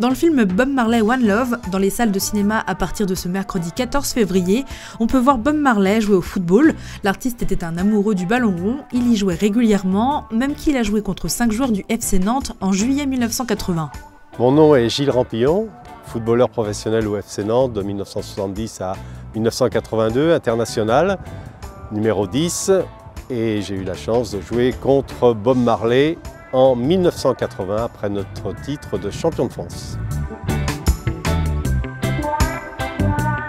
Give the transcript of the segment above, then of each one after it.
Dans le film Bob Marley One Love, dans les salles de cinéma à partir de ce mercredi 14 février, on peut voir Bob Marley jouer au football. L'artiste était un amoureux du ballon rond, il y jouait régulièrement, même qu'il a joué contre 5 joueurs du FC Nantes en juillet 1980. Mon nom est Gilles Rampillon, footballeur professionnel au FC Nantes de 1970 à 1982, international, numéro 10. Et j'ai eu la chance de jouer contre Bob Marley en 1980 après notre titre de champion de France.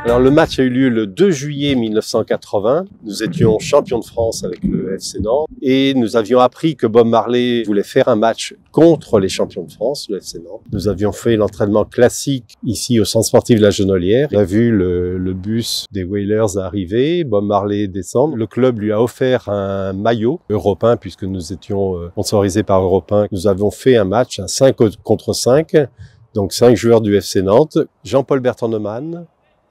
Alors le match a eu lieu le 2 juillet 1980. Nous étions champions de France avec le FC Nantes et nous avions appris que Bob Marley voulait faire un match contre les champions de France, le FC Nantes. Nous avions fait l'entraînement classique ici au centre sportif de la Genolière. On a vu le bus des Wailers arriver, Bob Marley descendre. Le club lui a offert un maillot européen puisque nous étions sponsorisés par Européen. Nous avons fait un match à 5 contre 5, donc 5 joueurs du FC Nantes, Jean-Paul Berthornemann,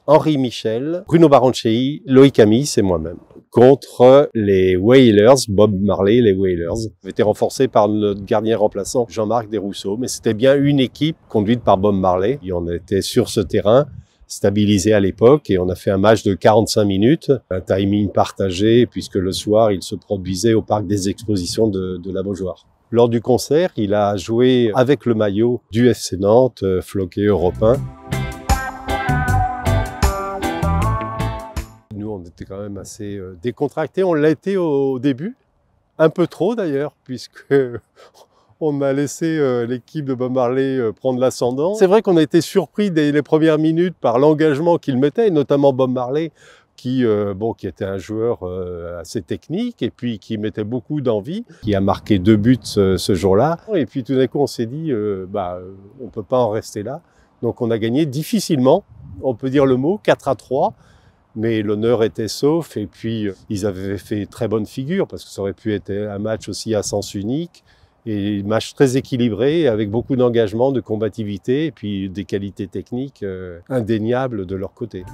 Henri Michel, Bruno Baroncelli, Loïc Amis et moi-même, contre les Wailers, Bob Marley, les Wailers. On était renforcé par notre gardien remplaçant Jean-Marc Desrousseaux, mais c'était bien une équipe conduite par Bob Marley. Et on était sur ce terrain, stabilisé à l'époque, et on a fait un match de 45 minutes, un timing partagé, puisque le soir, il se produisait au parc des expositions de la Beaujoire. Lors du concert, il a joué avec le maillot du FC Nantes, floqué européen. On était quand même assez décontractés. On l'a été au début, un peu trop d'ailleurs, puisque on a laissé l'équipe de Bob Marley prendre l'ascendant. C'est vrai qu'on a été surpris dès les premières minutes par l'engagement qu'il mettait, notamment Bob Marley, qui était un joueur assez technique et puis qui mettait beaucoup d'envie, qui a marqué 2 buts ce jour-là. Et puis tout d'un coup, on s'est dit, on peut pas en rester là. Donc on a gagné difficilement, on peut dire le mot, 4-3. Mais l'honneur était sauf et puis ils avaient fait très bonne figure parce que ça aurait pu être un match aussi à sens unique et un match très équilibré avec beaucoup d'engagement, de combativité et puis des qualités techniques indéniables de leur côté.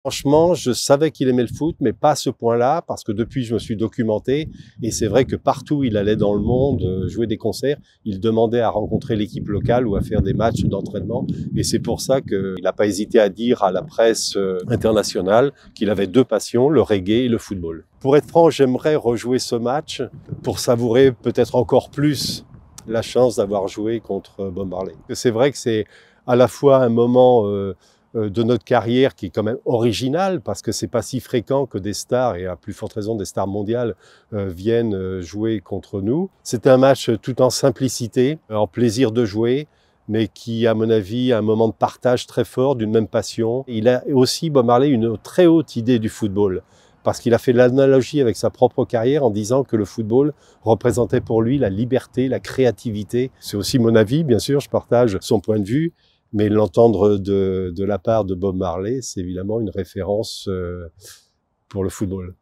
Franchement, je savais qu'il aimait le foot, mais pas à ce point-là, parce que depuis, je me suis documenté, et c'est vrai que partout où il allait dans le monde jouer des concerts, il demandait à rencontrer l'équipe locale ou à faire des matchs d'entraînement, et c'est pour ça qu'il n'a pas hésité à dire à la presse internationale qu'il avait 2 passions, le reggae et le football. Pour être franc, j'aimerais rejouer ce match pour savourer peut-être encore plus la chance d'avoir joué contre Bob Marley. C'est vrai que c'est à la fois un moment de notre carrière qui est quand même original parce que c'est pas si fréquent que des stars, et à plus forte raison des stars mondiales, viennent jouer contre nous. C'était un match tout en simplicité, en plaisir de jouer, mais qui, à mon avis, a un moment de partage très fort d'une même passion. Il a aussi, Bob Marley, une très haute idée du football, parce qu'il a fait l'analogie avec sa propre carrière en disant que le football représentait pour lui la liberté, la créativité. C'est aussi mon avis, bien sûr, je partage son point de vue. Mais l'entendre de la part de Bob Marley, c'est évidemment une référence pour le football.